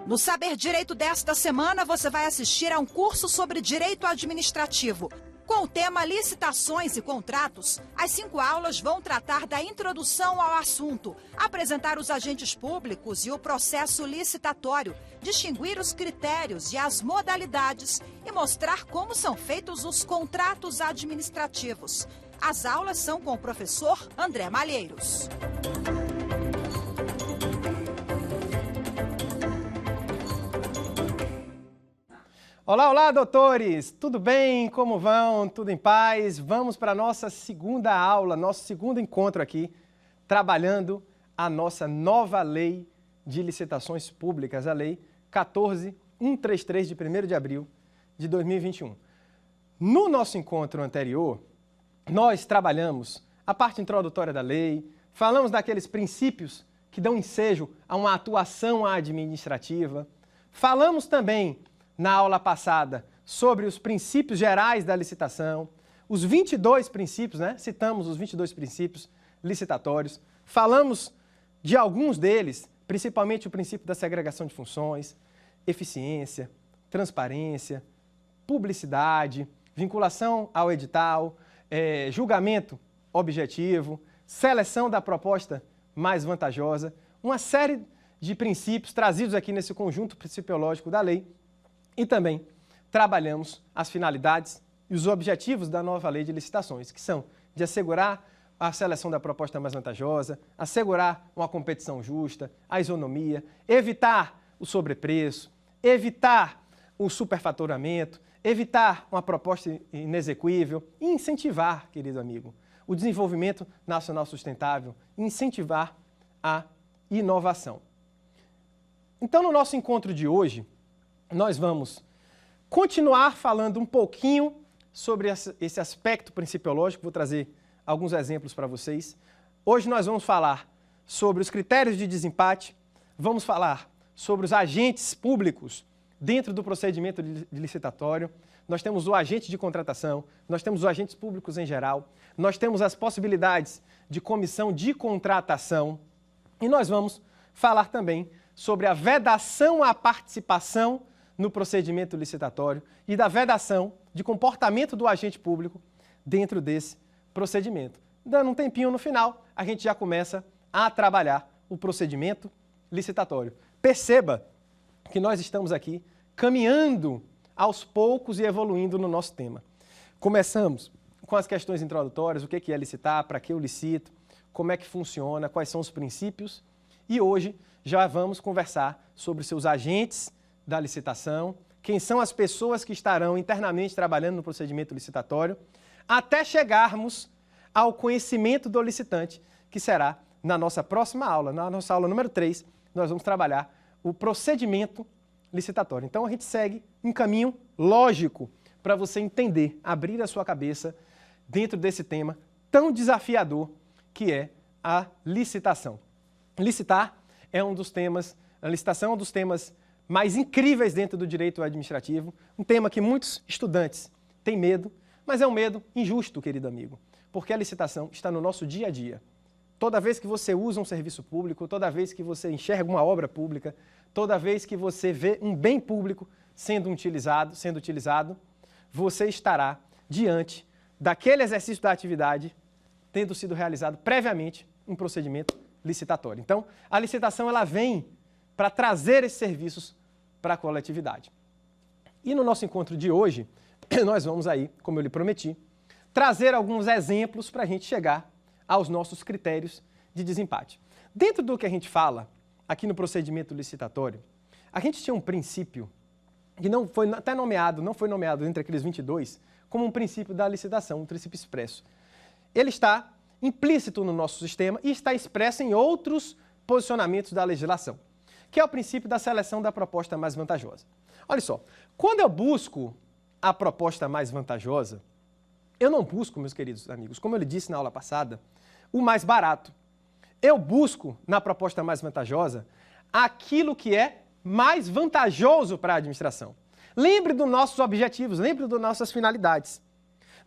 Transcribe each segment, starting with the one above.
No Saber Direito desta semana, você vai assistir a um curso sobre direito administrativo. Com o tema Licitações e Contratos, as 5 aulas vão tratar da introdução ao assunto, apresentar os agentes públicos e o processo licitatório, distinguir os critérios e as modalidades e mostrar como são feitos os contratos administrativos. As aulas são com o professor André Malheiros. Olá, olá, doutores! Tudo bem? Como vão? Tudo em paz? Vamos para a nossa segunda aula, nosso segundo encontro aqui, trabalhando a nossa nova lei de licitações públicas, a Lei 14.133, de 1º de abril de 2021. No nosso encontro anterior, nós trabalhamos a parte introdutória da lei, falamos daqueles princípios que dão ensejo a uma atuação administrativa, falamos também na aula passada sobre os princípios gerais da licitação, os 22 princípios, né? Citamos os 22 princípios licitatórios, falamos de alguns deles, principalmente o princípio da segregação de funções, eficiência, transparência, publicidade, vinculação ao edital, julgamento objetivo, seleção da proposta mais vantajosa, uma série de princípios trazidos aqui nesse conjunto principiológico da lei. E também trabalhamos as finalidades e os objetivos da nova lei de licitações, que são de assegurar a seleção da proposta mais vantajosa, assegurar uma competição justa, a isonomia, evitar o sobrepreço, evitar o superfaturamento, evitar uma proposta inexequível e incentivar, querido amigo, o desenvolvimento nacional sustentável, incentivar a inovação. Então, no nosso encontro de hoje, nós vamos continuar falando um pouquinho sobre esse aspecto principiológico. Vou trazer alguns exemplos para vocês. Hoje nós vamos falar sobre os critérios de desempate, vamos falar sobre os agentes públicos dentro do procedimento licitatório. Nós temos o agente de contratação, nós temos os agentes públicos em geral, nós temos as possibilidades de comissão de contratação e nós vamos falar também sobre a vedação à participação no procedimento licitatório e da vedação de comportamento do agente público dentro desse procedimento. Dando um tempinho no final, a gente já começa a trabalhar o procedimento licitatório. Perceba que nós estamos aqui caminhando aos poucos e evoluindo no nosso tema. Começamos com as questões introdutórias, o que é licitar, para que eu licito, como é que funciona, quais são os princípios, e hoje já vamos conversar sobre seus agentes da licitação, quem são as pessoas que estarão internamente trabalhando no procedimento licitatório, até chegarmos ao conhecimento do licitante, que será na nossa próxima aula, na nossa aula número 3, nós vamos trabalhar o procedimento licitatório. Então a gente segue um caminho lógico para você entender, abrir a sua cabeça dentro desse tema tão desafiador que é a licitação. Licitar é um dos temas, a licitação é um dos temas mais incríveis dentro do direito administrativo, um tema que muitos estudantes têm medo, mas é um medo injusto, querido amigo, porque a licitação está no nosso dia a dia. Toda vez que você usa um serviço público, toda vez que você enxerga uma obra pública, toda vez que você vê um bem público sendo utilizado, você estará diante daquele exercício da atividade tendo sido realizado previamente um procedimento licitatório. Então, a licitação ela vem para trazer esses serviços para a coletividade. E no nosso encontro de hoje, nós vamos aí, como eu lhe prometi, trazer alguns exemplos para a gente chegar aos nossos critérios de desempate. Dentro do que a gente fala aqui no procedimento licitatório, a gente tinha um princípio que não foi nomeado entre aqueles 22 como um princípio da licitação, um princípio expresso. Ele está implícito no nosso sistema e está expresso em outros posicionamentos da legislação, que é o princípio da seleção da proposta mais vantajosa. Olha só, quando eu busco a proposta mais vantajosa, eu não busco, meus queridos amigos, como eu lhe disse na aula passada, o mais barato. Eu busco, na proposta mais vantajosa, aquilo que é mais vantajoso para a administração. Lembre dos nossos objetivos, lembre das nossas finalidades.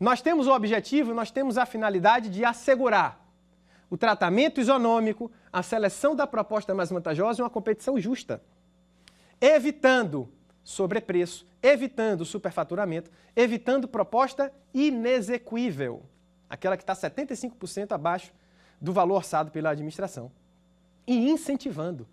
Nós temos o objetivo, nós temos a finalidade de assegurar o tratamento isonômico, a seleção da proposta mais vantajosa e uma competição justa. evitando sobrepreço, evitando superfaturamento, evitando proposta inexequível, aquela que está 75% abaixo do valor orçado pela administração, e incentivando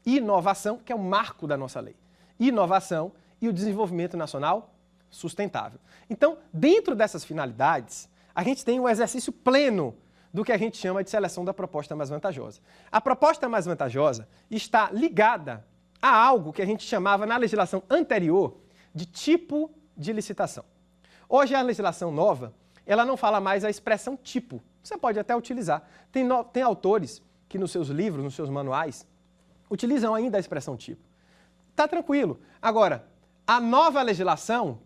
inovação, que é o marco da nossa lei, inovação e o desenvolvimento nacional sustentável. Então, dentro dessas finalidades, a gente tem um exercício pleno do que a gente chama de seleção da proposta mais vantajosa. A proposta mais vantajosa está ligada a algo que a gente chamava na legislação anterior de tipo de licitação. Hoje a legislação nova, ela não fala mais a expressão tipo. Você pode até utilizar. Tem autores que nos seus livros, nos seus manuais, utilizam ainda a expressão tipo. Tá tranquilo. Agora, a nova legislação,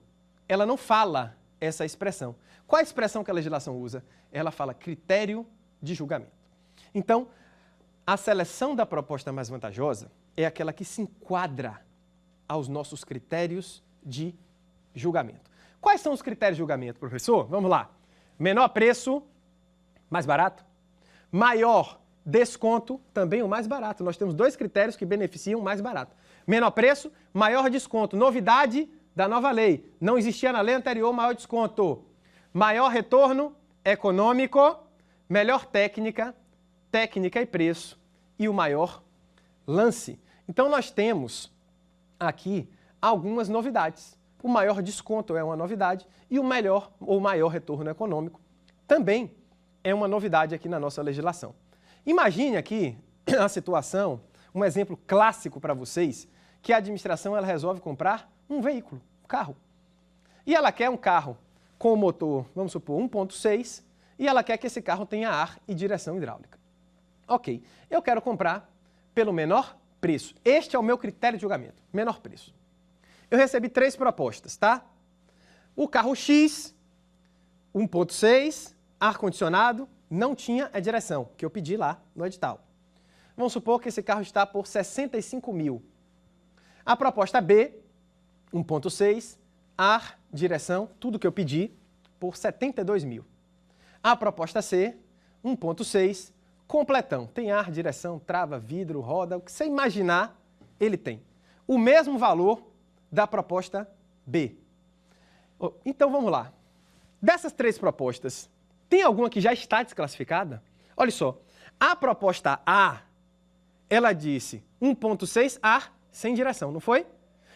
ela não fala essa expressão. Qual a expressão que a legislação usa? Ela fala critério de julgamento. Então, a seleção da proposta mais vantajosa é aquela que se enquadra aos nossos critérios de julgamento. Quais são os critérios de julgamento, professor? Vamos lá. Menor preço, mais barato. Maior desconto, também o mais barato. Nós temos dois critérios que beneficiam o mais barato. Menor preço, maior desconto. Novidade da nova lei. Não existia na lei anterior maior desconto. Maior retorno econômico, melhor técnica e preço e o maior lance. Então nós temos aqui algumas novidades. O maior desconto é uma novidade e o maior retorno econômico também é uma novidade aqui na nossa legislação. Imagine aqui a situação, um exemplo clássico para vocês, que a administração ela resolve comprar um veículo, um carro. E ela quer um carro com o motor, vamos supor, 1.6, e ela quer que esse carro tenha ar e direção hidráulica. Ok, eu quero comprar pelo menor preço. Este é o meu critério de julgamento, menor preço. Eu recebi 3 propostas, tá? O carro X, 1.6, ar-condicionado, não tinha a direção, que eu pedi lá no edital. Vamos supor que esse carro está por 65 mil. A proposta B, 1.6, ar, direção, tudo que eu pedi, por 72 mil. A proposta C, 1.6, completão. Tem ar, direção, trava, vidro, roda, o que você imaginar, ele tem. O mesmo valor da proposta B. Então vamos lá. Dessas 3 propostas, tem alguma que já está desclassificada? Olha só, a proposta A, ela disse 1.6 ar sem direção, não foi?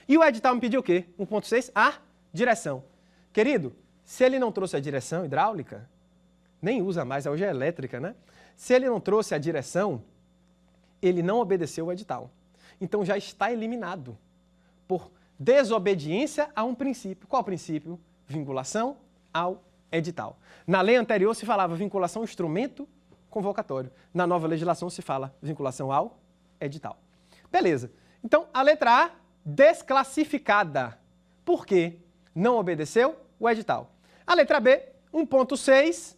E o edital me pediu o quê? 1.6 ar, direção. Querido, se ele não trouxe a direção hidráulica, nem usa mais, hoje é elétrica, né? Se ele não trouxe a direção, ele não obedeceu o edital. Então já está eliminado por desobediência a um princípio. Qual princípio? Vinculação ao edital. Na lei anterior se falava vinculação ao instrumento convocatório. Na nova legislação se fala vinculação ao edital. Beleza. Então, a letra A, desclassificada. Por quê? Não obedeceu o edital. A letra B, 1.6,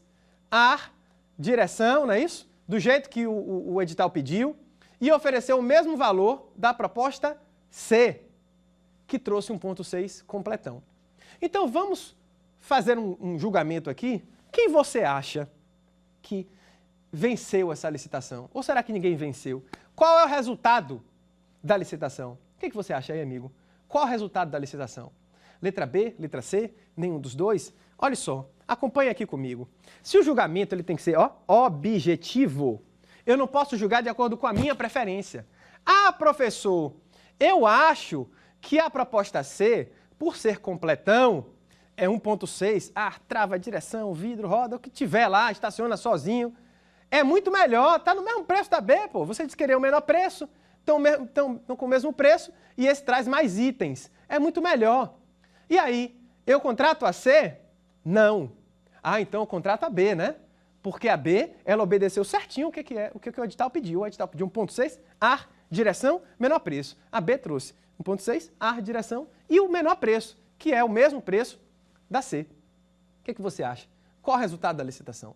ar, direção, não é isso? Do jeito que o edital pediu, e ofereceu o mesmo valor da proposta C, que trouxe 1.6 completão. Então, vamos fazer um julgamento aqui. Quem você acha que venceu essa licitação? Ou será que ninguém venceu? Qual é o resultado da licitação? O que você acha aí, amigo? Qual é o resultado da licitação? Letra B, letra C, nenhum dos dois? Olha só, acompanhe aqui comigo. Se o julgamento ele tem que ser objetivo, eu não posso julgar de acordo com a minha preferência. Ah, professor, eu acho que a proposta C, por ser completão, é 1.6, ar, trava, direção, vidro, roda, o que tiver lá, estaciona sozinho, é muito melhor, está no mesmo preço da B, pô. Você disse que queria o menor preço, estão com o mesmo preço e esse traz mais itens. É muito melhor. E aí, eu contrato a C? Não. Ah, então eu contrato a B, né? Porque a B, ela obedeceu certinho o que o edital pediu. O edital pediu 1.6, ar, direção, menor preço. A B trouxe 1.6, ar, direção e o menor preço, que é o mesmo preço da C. O que você acha? Qual o resultado da licitação?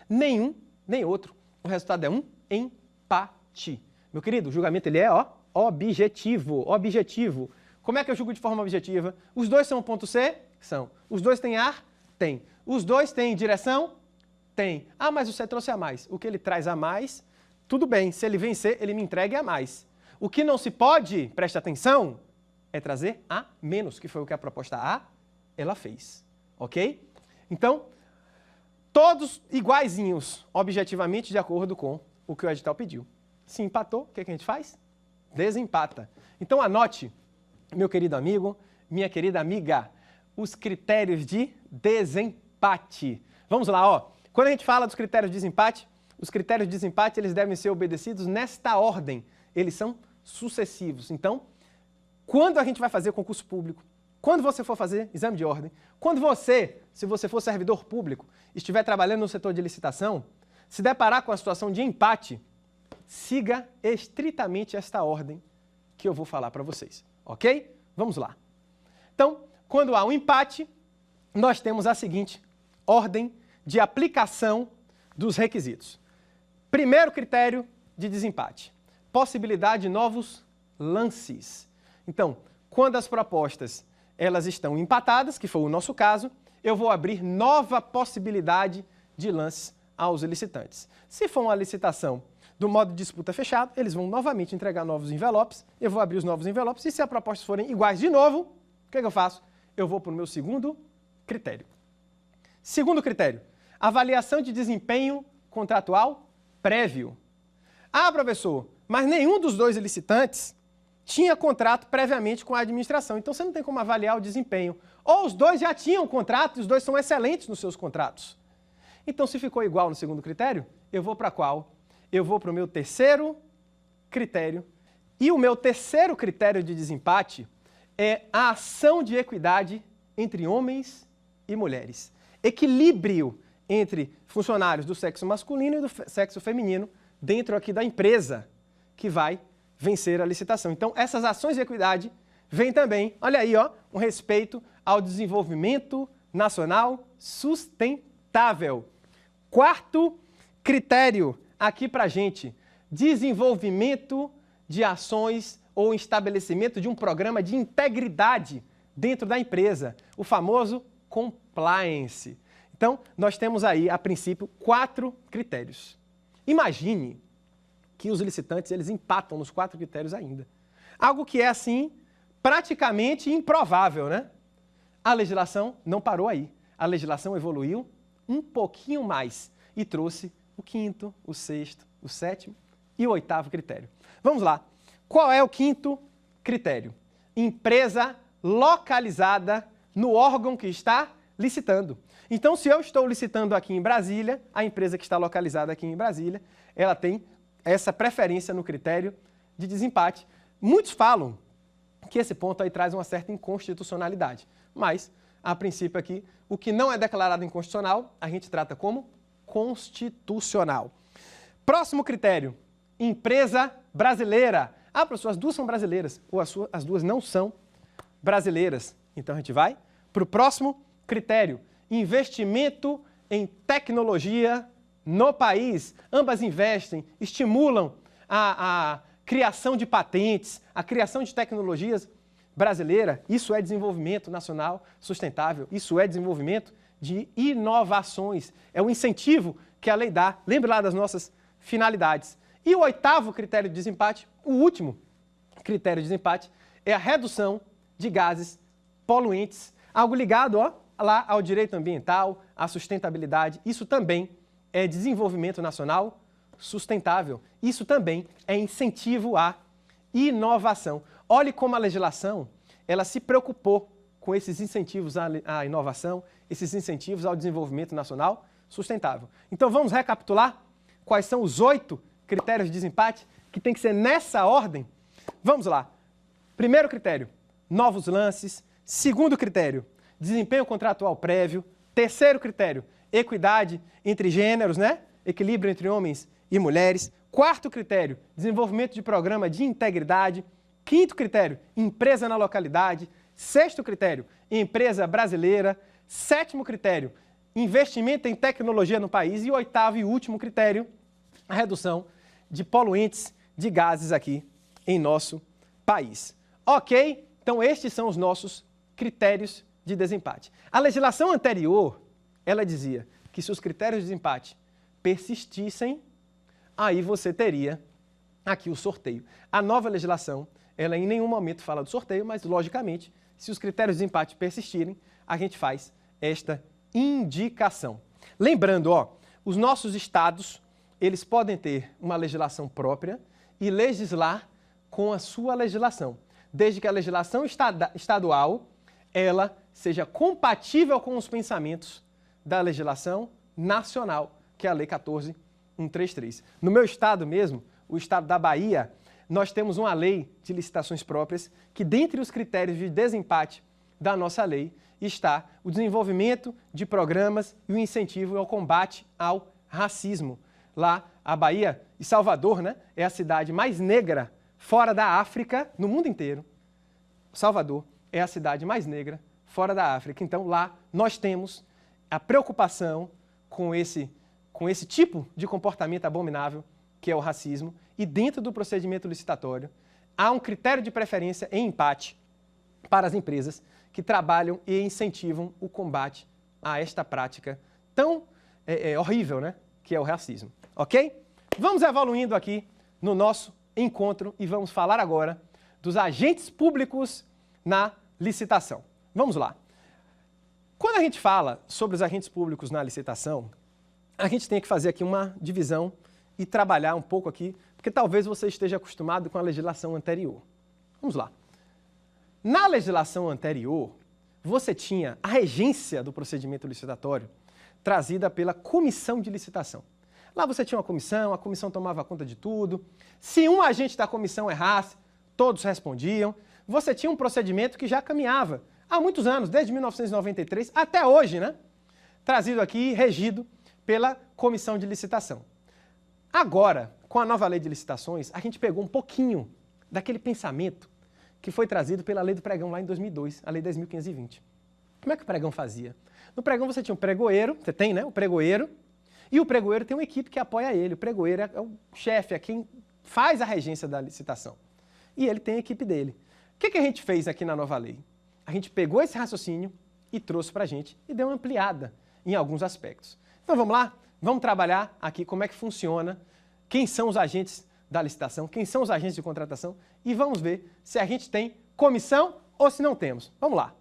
Nenhum, nem outro. O resultado é um empate. Meu querido, o julgamento ele é objetivo. Objetivo. Como é que eu julgo de forma objetiva? Os dois são 1.C? São. Os dois têm ar? Tem. Os dois têm direção? Tem. Ah, mas o C trouxe a mais. O que ele traz a mais, tudo bem. Se ele vencer, ele me entrega a mais. O que não se pode, preste atenção, é trazer a menos, que foi o que a proposta A ela fez, ok? Então, todos iguaizinhos, objetivamente, de acordo com o que o edital pediu. Se empatou, o que a gente faz? Desempata. Então, anote, meu querido amigo, minha querida amiga, os critérios de desempate. Vamos lá, ó. Quando a gente fala dos critérios de desempate, os critérios de desempate eles devem ser obedecidos nesta ordem. Eles são sucessivos. Então, quando a gente vai fazer concurso público, quando você for fazer exame de ordem, quando você, se você for servidor público, estiver trabalhando no setor de licitação, se deparar com a situação de empate, siga estritamente esta ordem que eu vou falar para vocês, ok? Vamos lá. Então, quando há um empate, nós temos a seguinte ordem de aplicação dos requisitos. Primeiro critério de desempate, possibilidade de novos lances. Então, quando as propostas elas estão empatadas, que foi o nosso caso, eu vou abrir nova possibilidade de lances aos licitantes. Se for uma licitação do modo de disputa fechado, eles vão novamente entregar novos envelopes, eu vou abrir os novos envelopes, e se as propostas forem iguais de novo, o que eu faço? Eu vou para o meu segundo critério. Segundo critério, avaliação de desempenho contratual prévio. Ah, professor, mas nenhum dos dois licitantes tinha contrato previamente com a administração, então você não tem como avaliar o desempenho. Ou os dois já tinham contrato e os dois são excelentes nos seus contratos. Então, se ficou igual no segundo critério, eu vou para qual? Eu vou para o meu terceiro critério. E o meu terceiro critério de desempate é a ação de equidade entre homens e mulheres. Equilíbrio entre funcionários do sexo masculino e do sexo feminino dentro aqui da empresa que vai vencer a licitação. Então, essas ações de equidade vêm também, olha aí, ó, um respeito ao desenvolvimento nacional sustentável. Quarto critério aqui pra gente, desenvolvimento de ações ou estabelecimento de um programa de integridade dentro da empresa, o famoso compliance. Então, nós temos aí, a princípio, 4 critérios. Imagine que os licitantes eles empatam nos 4 critérios ainda. Algo que é, assim, praticamente improvável, né? A legislação não parou aí. A legislação evoluiu um pouquinho mais e trouxe o 5º, o 6º, o 7º e o 8º critério. Vamos lá. Qual é o 5º critério? Empresa localizada no órgão que está licitando. Então, se eu estou licitando aqui em Brasília, a empresa que está localizada aqui em Brasília, ela tem essa preferência no critério de desempate. Muitos falam que esse ponto aí traz uma certa inconstitucionalidade, mas, a princípio aqui, o que não é declarado inconstitucional, a gente trata como constitucional. Próximo critério, empresa brasileira. Ah, professor, as duas são brasileiras, ou as duas não são brasileiras. Então, a gente vai para o próximo critério, investimento em tecnologia no país. Ambas investem, estimulam a criação de patentes, a criação de tecnologias brasileira. Isso é desenvolvimento nacional sustentável, isso é desenvolvimento de inovações. É um incentivo que a lei dá. Lembre lá das nossas finalidades. E o 8º critério de desempate, o último critério de desempate, é a redução de gases poluentes, algo ligado, ó, lá ao direito ambiental, à sustentabilidade. Isso também é desenvolvimento nacional sustentável. Isso também é incentivo à inovação. Olhe como a legislação ela se preocupou com esses incentivos à inovação, esses incentivos ao desenvolvimento nacional sustentável. Então vamos recapitular quais são os 8 critérios de desempate que tem que ser nessa ordem? Vamos lá. Primeiro critério, novos lances. Segundo critério, desempenho contratual prévio. Terceiro critério, equidade entre gêneros, né? Equilíbrio entre homens e mulheres. Quarto critério, desenvolvimento de programa de integridade. Quinto critério, empresa na localidade. Sexto critério, empresa brasileira. Sétimo critério, investimento em tecnologia no país. E 8º e último critério, a redução de poluentes de gases aqui em nosso país. Ok? Então estes são os nossos critérios de desempate. A legislação anterior, ela dizia que se os critérios de desempate persistissem, aí você teria aqui o sorteio. A nova legislação, ela em nenhum momento fala do sorteio, mas logicamente, se os critérios de empate persistirem, a gente faz esta indicação. Lembrando, os nossos estados, eles podem ter uma legislação própria e legislar com a sua legislação, desde que a legislação estadual, ela seja compatível com os pensamentos da legislação nacional, que é a Lei 14.133. No meu estado mesmo, o estado da Bahia, nós temos uma lei de licitações próprias que, dentre os critérios de desempate da nossa lei, está o desenvolvimento de programas e o incentivo ao combate ao racismo. Lá, a Bahia e Salvador, né, é a cidade mais negra fora da África, no mundo inteiro. Salvador é a cidade mais negra fora da África. Então, lá nós temos a preocupação com esse tipo de comportamento abominável, que é o racismo, e dentro do procedimento licitatório, há um critério de preferência em empate para as empresas que trabalham e incentivam o combate a esta prática tão horrível, né, que é o racismo. Ok? Vamos evoluindo aqui no nosso encontro e vamos falar agora dos agentes públicos na licitação. Vamos lá. Quando a gente fala sobre os agentes públicos na licitação, a gente tem que fazer aqui uma divisão e trabalhar um pouco aqui, porque talvez você esteja acostumado com a legislação anterior. Vamos lá. Na legislação anterior, você tinha a regência do procedimento licitatório trazida pela comissão de licitação. Lá você tinha uma comissão, a comissão tomava conta de tudo. Se um agente da comissão errasse, todos respondiam. Você tinha um procedimento que já caminhava há muitos anos, desde 1993 até hoje, né? Trazido aqui, regido pela comissão de licitação. Agora, com a nova lei de licitações, a gente pegou um pouquinho daquele pensamento que foi trazido pela lei do pregão lá em 2002, a lei 10.520. Como é que o pregão fazia? No pregão você tinha um pregoeiro, você tem, né? O pregoeiro, e o pregoeiro tem uma equipe que apoia ele. O pregoeiro é o chefe, é quem faz a regência da licitação. E ele tem a equipe dele. O que a gente fez aqui na nova lei? A gente pegou esse raciocínio e trouxe para a gente e deu uma ampliada em alguns aspectos. Então vamos lá? Vamos trabalhar aqui como é que funciona, quem são os agentes da licitação, quem são os agentes de contratação e vamos ver se a gente tem comissão ou se não temos. Vamos lá.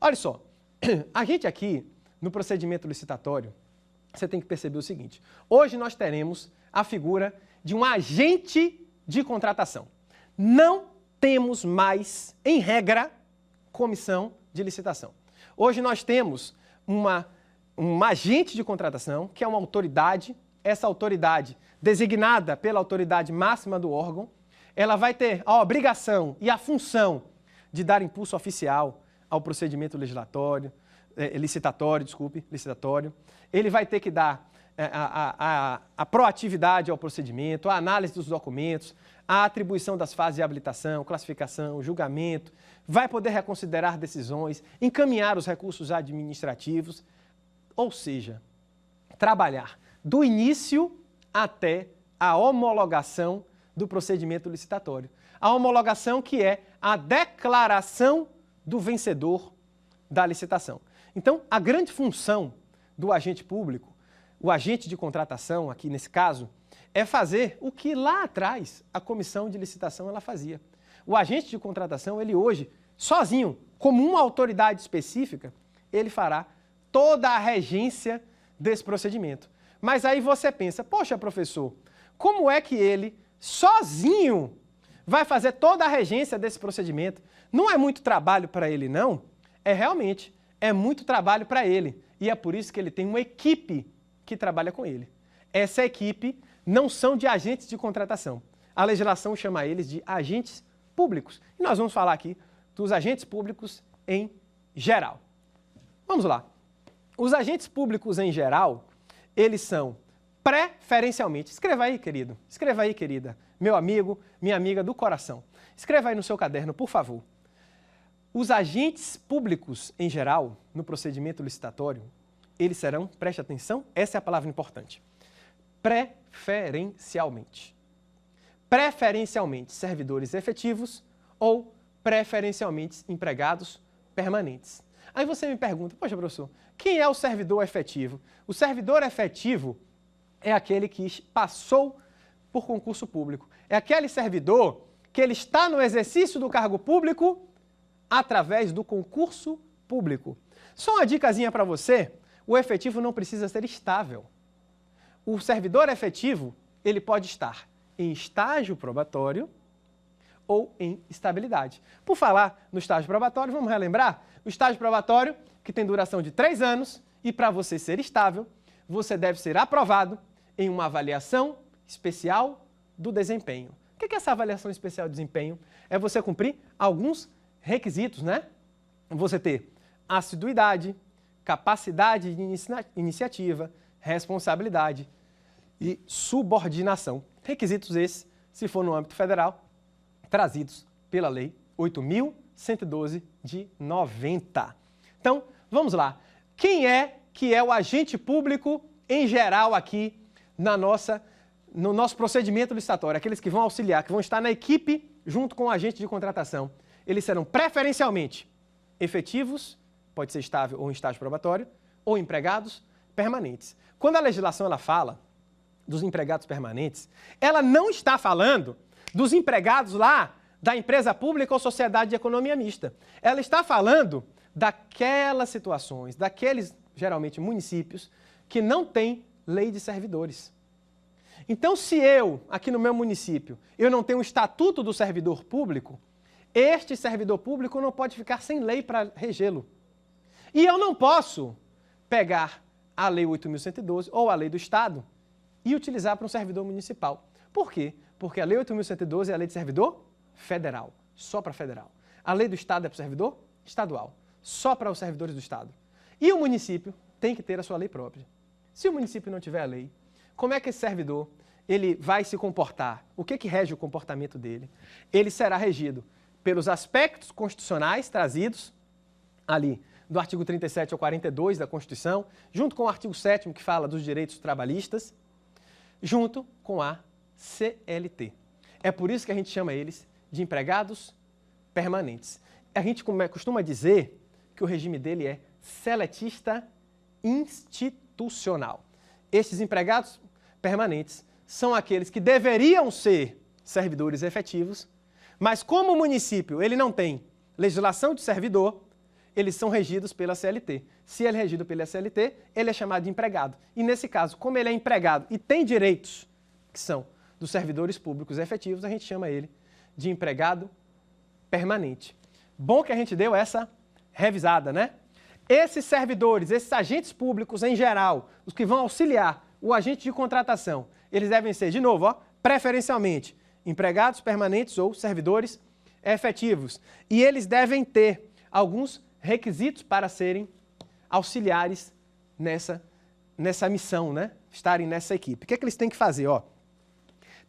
Olha só, a gente aqui no procedimento licitatório, você tem que perceber o seguinte. Hoje nós teremos a figura de um agente de contratação. Não temos mais, em regra, comissão de licitação. Hoje nós temos um agente de contratação, que é uma autoridade. Essa autoridade, designada pela autoridade máxima do órgão, ela vai ter a obrigação e a função de dar impulso oficial ao procedimento licitatório. Ele vai ter que dar a proatividade ao procedimento, a análise dos documentos, a atribuição das fases de habilitação, classificação, julgamento, vai poder reconsiderar decisões, encaminhar os recursos administrativos, ou seja, trabalhar do início até a homologação do procedimento licitatório. A homologação que é a declaração do vencedor da licitação. Então, a grande função do agente público, o agente de contratação, aqui nesse caso, é fazer o que lá atrás a comissão de licitação ela fazia. O agente de contratação, ele hoje, sozinho, como uma autoridade específica, ele fará toda a regência desse procedimento. Mas aí você pensa, poxa, professor, como é que ele, sozinho, vai fazer toda a regência desse procedimento? Não é muito trabalho para ele, não? Realmente, é muito trabalho para ele. E é por isso que ele tem uma equipe que trabalha com ele. Essa equipe não são de agentes de contratação. A legislação chama eles de agentes públicos. E nós vamos falar aqui dos agentes públicos em geral. Vamos lá. Os agentes públicos em geral, eles são preferencialmente... Escreva aí, querido. Escreva aí, querida. Meu amigo, minha amiga do coração. Escreva aí no seu caderno, por favor. Os agentes públicos em geral, no procedimento licitatório, eles serão, preste atenção, essa é a palavra importante, preferencialmente. Preferencialmente servidores efetivos ou preferencialmente empregados permanentes. Aí você me pergunta, poxa, professor, quem é o servidor efetivo? O servidor efetivo é aquele que passou por concurso público. É aquele servidor que ele está no exercício do cargo público através do concurso público. Só uma dicasinha para você, o efetivo não precisa ser estável. O servidor efetivo, ele pode estar em estágio probatório ou em estabilidade. Por falar no estágio probatório, vamos relembrar? O estágio probatório, que tem duração de 3 anos, e para você ser estável, você deve ser aprovado em uma avaliação especial do desempenho. O que é essa avaliação especial de desempenho? É você cumprir alguns requisitos, né? Você ter assiduidade, capacidade de iniciativa, responsabilidade e subordinação. Requisitos esses, se for no âmbito federal, trazidos pela Lei 8.112 de 90. Então, vamos lá. Quem é que é o agente público em geral aqui no nosso procedimento licitatório? Aqueles que vão auxiliar, que vão estar na equipe junto com o agente de contratação. Eles serão preferencialmente efetivos, pode ser estável ou em estágio probatório, ou empregados permanentes. Quando a legislação ela fala dos empregados permanentes, ela não está falando dos empregados lá da empresa pública ou sociedade de economia mista. Ela está falando daquelas situações, daqueles, geralmente, municípios que não têm lei de servidores. Então, se eu, aqui no meu município, eu não tenho o estatuto do servidor público, este servidor público não pode ficar sem lei para regê-lo. E eu não posso pegar a Lei 8.112 ou a lei do Estado e utilizar para um servidor municipal. Por quê? Porque a Lei 8.112 é a lei de servidor federal, só para federal. A lei do Estado é para o servidor estadual, só para os servidores do Estado. E o município tem que ter a sua lei própria. Se o município não tiver a lei, como é que esse servidor ele vai se comportar? O que rege o comportamento dele? Ele será regido pelos aspectos constitucionais trazidos ali do artigo 37 ao 42 da Constituição, junto com o artigo 7º que fala dos direitos trabalhistas, junto com a CLT. É por isso que a gente chama eles de empregados permanentes. A gente costuma dizer que o regime dele é seletista institucional. Estes empregados permanentes são aqueles que deveriam ser servidores efetivos, mas como o município ele não tem legislação de servidor, eles são regidos pela CLT. Se ele é regido pela CLT, ele é chamado de empregado. E nesse caso, como ele é empregado e tem direitos que são dos servidores públicos efetivos, a gente chama ele de empregado permanente. Bom que a gente deu essa revisada, né? Esses servidores, esses agentes públicos em geral, os que vão auxiliar o agente de contratação, eles devem ser, de novo, preferencialmente empregados permanentes ou servidores efetivos. E eles devem ter alguns requisitos para serem auxiliares nessa missão, né? Estarem nessa equipe. O que é que eles têm que fazer?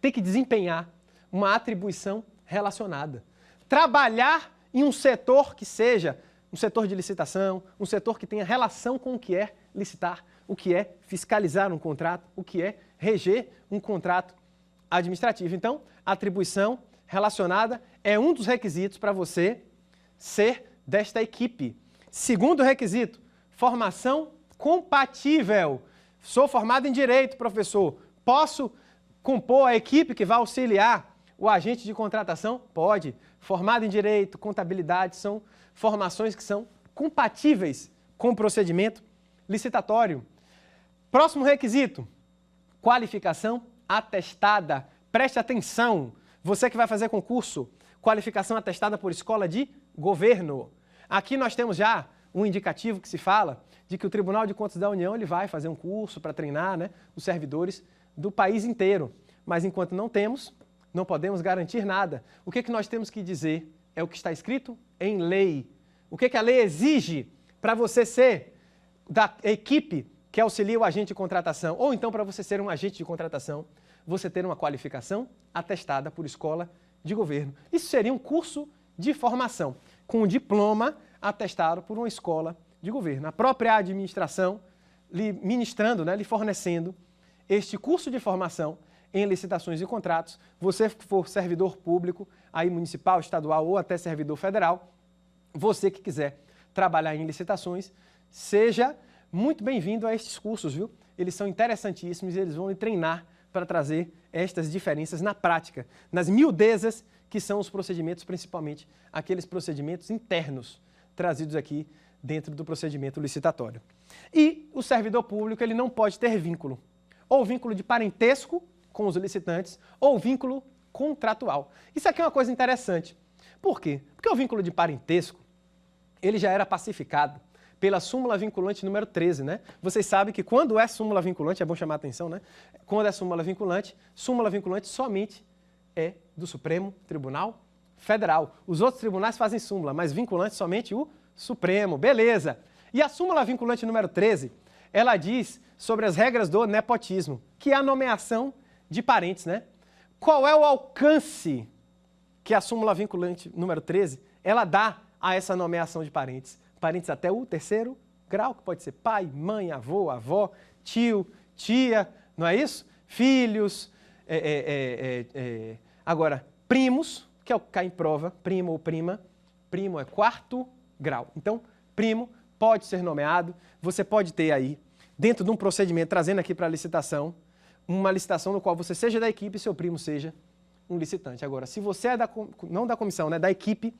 Tem que desempenhar uma atribuição relacionada. Trabalhar em um setor que seja um setor de licitação, um setor que tenha relação com o que é licitar, o que é fiscalizar um contrato, o que é reger um contrato administrativo. Então, atribuição relacionada é um dos requisitos para você ser desta equipe. Segundo requisito, formação compatível. Sou formado em Direito, professor. Posso compor a equipe que vai auxiliar o agente de contratação? Pode. Formado em Direito, Contabilidade, são formações que são compatíveis com o procedimento licitatório. Próximo requisito, qualificação atestada. Preste atenção, você que vai fazer concurso, qualificação atestada por escola de governo. Aqui nós temos já um indicativo que se fala de que o Tribunal de Contas da União ele vai fazer um curso para treinar, né, os servidores do país inteiro. Mas enquanto não temos, não podemos garantir nada. O que nós temos que dizer é o que está escrito em lei. O que a lei exige para você ser da equipe que auxilia o agente de contratação, ou então para você ser um agente de contratação, você ter uma qualificação atestada por escola de governo. Isso seria um curso de formação, com um diploma atestado por uma escola de governo. A própria administração lhe ministrando, né, lhe fornecendo este curso de formação em licitações e contratos. Você que for servidor público, aí municipal, estadual ou até servidor federal, você que quiser trabalhar em licitações, seja muito bem-vindo a estes cursos, viu? Eles são interessantíssimos e eles vão lhe treinar para trazer estas diferenças na prática, nas miudezas que são os procedimentos, principalmente aqueles procedimentos internos trazidos aqui dentro do procedimento licitatório. E o servidor público ele não pode ter vínculo, ou vínculo de parentesco com os licitantes, ou vínculo contratual. Isso aqui é uma coisa interessante. Por quê? Porque o vínculo de parentesco, ele já era pacificado pela súmula vinculante número 13, né? Vocês sabem que quando é súmula vinculante, é bom chamar a atenção, né? Quando é súmula vinculante somente é do Supremo Tribunal Federal. Os outros tribunais fazem súmula, mas vinculante somente o Supremo, beleza. E a súmula vinculante número 13, ela diz sobre as regras do nepotismo, que é a nomeação de parentes, né? Qual é o alcance que a súmula vinculante número 13, ela dá a essa nomeação de parentes? Parentes até o terceiro grau, que pode ser pai, mãe, avô, avó, tio, tia, não é isso? Filhos, agora, primos, que é o que cai em prova, primo ou prima, primo é quarto grau. Então, primo pode ser nomeado, você pode ter aí, dentro de um procedimento, trazendo aqui para a licitação, uma licitação no qual você seja da equipe e seu primo seja um licitante. Agora, se você é não da comissão, né, da equipe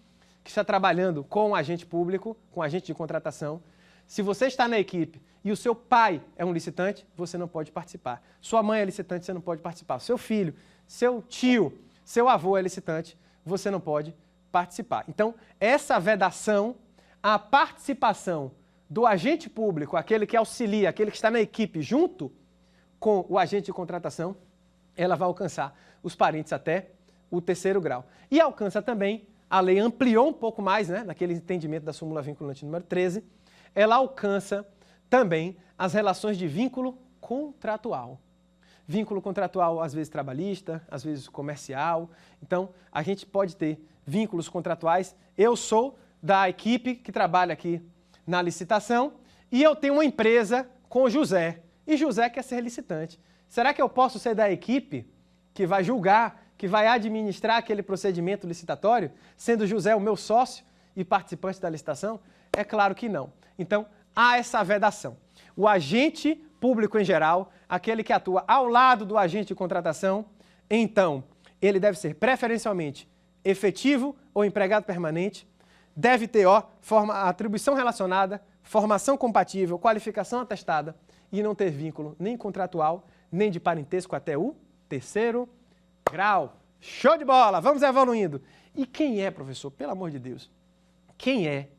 que está trabalhando com o agente público, com o agente de contratação, se você está na equipe e o seu pai é um licitante, você não pode participar. Sua mãe é licitante, você não pode participar. Seu filho, seu tio, seu avô é licitante, você não pode participar. Então, essa vedação, a participação do agente público, aquele que auxilia, aquele que está na equipe junto com o agente de contratação, ela vai alcançar os parentes até o terceiro grau. E alcança também, a lei ampliou um pouco mais, né, naquele entendimento da súmula vinculante número 13, ela alcança também as relações de vínculo contratual. Vínculo contratual, às vezes trabalhista, às vezes comercial. Então, a gente pode ter vínculos contratuais. Eu sou da equipe que trabalha aqui na licitação e eu tenho uma empresa com o José. E José quer ser licitante. Será que eu posso ser da equipe que vai julgar, que vai administrar aquele procedimento licitatório, sendo José o meu sócio e participante da licitação? É claro que não. Então, há essa vedação. O agente público em geral, aquele que atua ao lado do agente de contratação, então, ele deve ser preferencialmente efetivo ou empregado permanente, deve ter atribuição relacionada, formação compatível, qualificação atestada e não ter vínculo nem contratual, nem de parentesco até o terceiro grau. Show de bola! Vamos evoluindo. E quem é, professor? Pelo amor de Deus. Quem é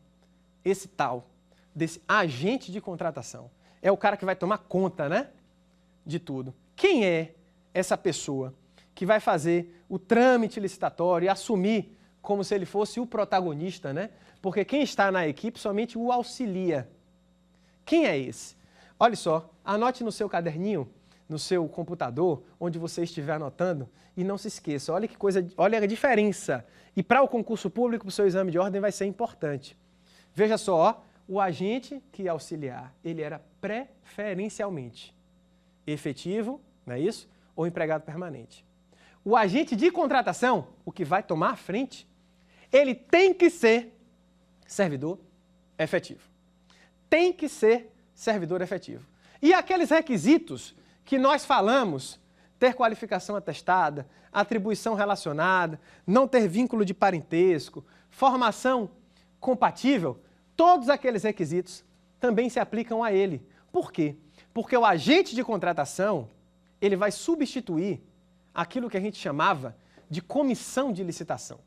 esse tal desse agente de contratação? É o cara que vai tomar conta, né, de tudo. Quem é essa pessoa que vai fazer o trâmite licitatório e assumir como se ele fosse o protagonista, né? Porque quem está na equipe somente o auxilia. Quem é esse? Olha só, anote no seu caderninho, no seu computador, onde você estiver anotando, e não se esqueça, olha que coisa, olha a diferença. E para o concurso público, para o seu exame de ordem, vai ser importante. Veja só, ó, o agente que ia auxiliar, ele era preferencialmente efetivo, não é isso? Ou empregado permanente. O agente de contratação, o que vai tomar a frente, ele tem que ser servidor efetivo. Tem que ser servidor efetivo. E aqueles requisitos que nós falamos, ter qualificação atestada, atribuição relacionada, não ter vínculo de parentesco, formação compatível, todos aqueles requisitos também se aplicam a ele. Por quê? Porque o agente de contratação, ele vai substituir aquilo que a gente chamava de comissão de licitação.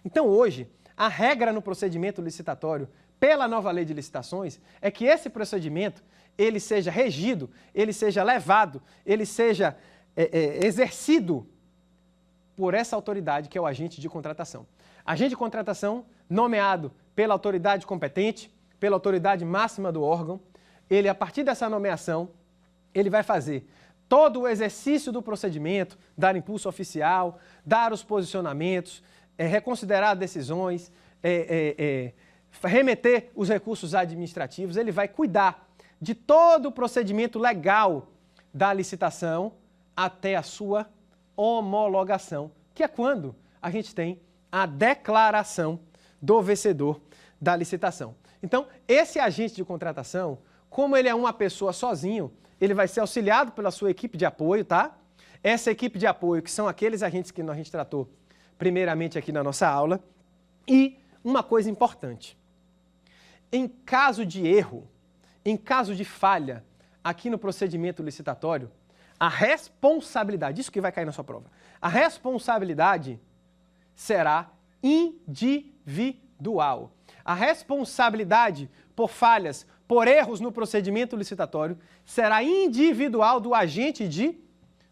Então, hoje, a regra no procedimento licitatório, pela nova lei de licitações, é que esse procedimento, ele seja regido, ele seja levado, ele seja exercido por essa autoridade que é o agente de contratação. Agente de contratação nomeado pela autoridade competente, pela autoridade máxima do órgão, ele, a partir dessa nomeação, ele vai fazer todo o exercício do procedimento, dar impulso oficial, dar os posicionamentos, reconsiderar decisões, remeter os recursos administrativos, ele vai cuidar de todo o procedimento legal da licitação até a sua homologação, que é quando a gente tem a declaração do vencedor da licitação. Então, esse agente de contratação, como ele é uma pessoa sozinho, ele vai ser auxiliado pela sua equipe de apoio, tá? essa equipe de apoio, que são aqueles agentes que a gente tratou primeiramente aqui na nossa aula. E uma coisa importante, em caso de erro, em caso de falha aqui no procedimento licitatório, a responsabilidade, isso que vai cair na sua prova, a responsabilidade será individual. A responsabilidade por falhas, por erros no procedimento licitatório, será individual do agente de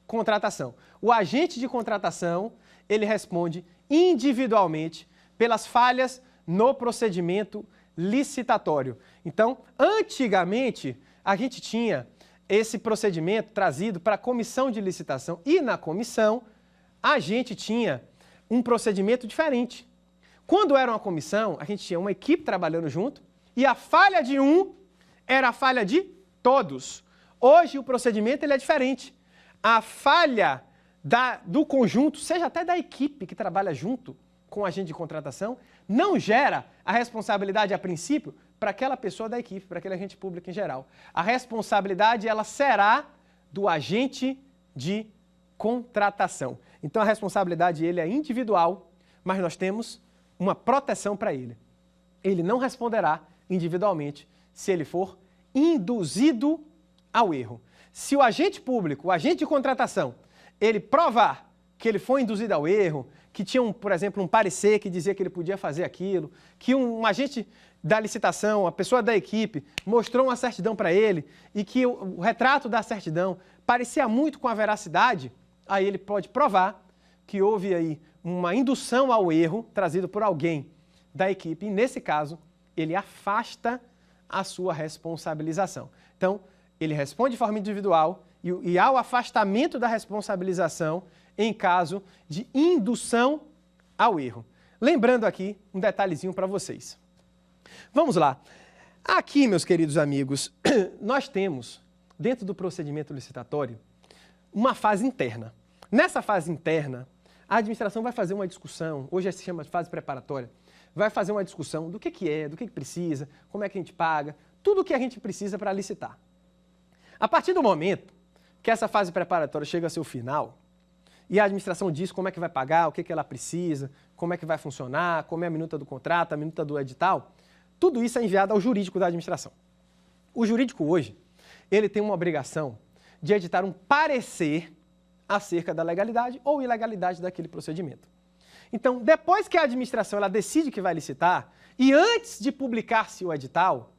contratação. O agente de contratação, ele responde individualmente pelas falhas no procedimento licitatório. Então, antigamente, a gente tinha esse procedimento trazido para a comissão de licitação e na comissão a gente tinha um procedimento diferente. Quando era uma comissão, a gente tinha uma equipe trabalhando junto e a falha de um era a falha de todos. Hoje o procedimento ele é diferente. A falha do conjunto, seja até da equipe que trabalha junto com o agente de contratação, não gera a responsabilidade a princípio para aquela pessoa da equipe, para aquele agente público em geral. A responsabilidade ela será do agente de contratação. Então a responsabilidade ele é individual, mas nós temos uma proteção para ele. Ele não responderá individualmente se ele for induzido ao erro. Se o agente público, o agente de contratação, ele provar que ele foi induzido ao erro, que tinha, por exemplo, um parecer que dizia que ele podia fazer aquilo, que um agente da licitação, a pessoa da equipe, mostrou uma certidão para ele e que o retrato da certidão parecia muito com a veracidade, aí ele pode provar que houve aí uma indução ao erro trazido por alguém da equipe e, nesse caso, ele afasta a sua responsabilização. Então, ele responde de forma individual e há o afastamento da responsabilização em caso de indução ao erro. Lembrando aqui um detalhezinho para vocês. Vamos lá. Aqui, meus queridos amigos, nós temos, dentro do procedimento licitatório, uma fase interna. Nessa fase interna, a administração vai fazer uma discussão, hoje se chama de fase preparatória, vai fazer uma discussão do que é, do que precisa, como é que a gente paga, tudo o que a gente precisa para licitar. A partir do momento que essa fase preparatória chega ao seu final, e a administração diz como é que vai pagar, o que ela precisa, como é que vai funcionar, como é a minuta do contrato, a minuta do edital, tudo isso é enviado ao jurídico da administração. O jurídico hoje, ele tem uma obrigação de editar um parecer acerca da legalidade ou ilegalidade daquele procedimento. Então, depois que a administração ela decide que vai licitar, e antes de publicar-se o edital,